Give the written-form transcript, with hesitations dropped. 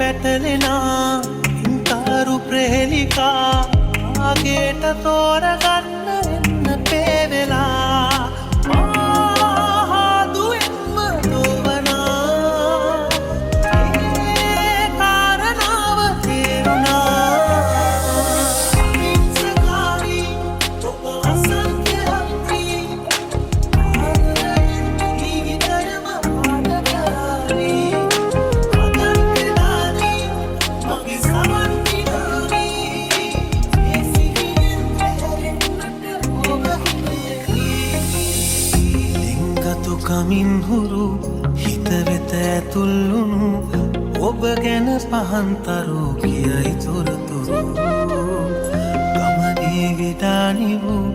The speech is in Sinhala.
පැටලෙනා ඉන්තාරු ප්‍රහෙලිකා ආගේට තෝරගන්න එන්න පේවෙලා ආහාදුවෙන්ම දොවනා ඒ කාරණාව තේරුණා ඉන්සකාරී ඔබ අසංඛ්‍ය හත්‍රී ආදරයෙන් ජීවිතයම පාඩකාරී අදන්තදානී මගේ සමන්තිනානී ඒ සිහිනෙන් පැහැරෙන්නට ඔබ ලිංගතු කමින් හුරු හිත වෙත ඇතුල්ලුණු ඔබ ගැන පහන්තරෝ කියයි තොරතුරු ගමනේ විඩානි වූ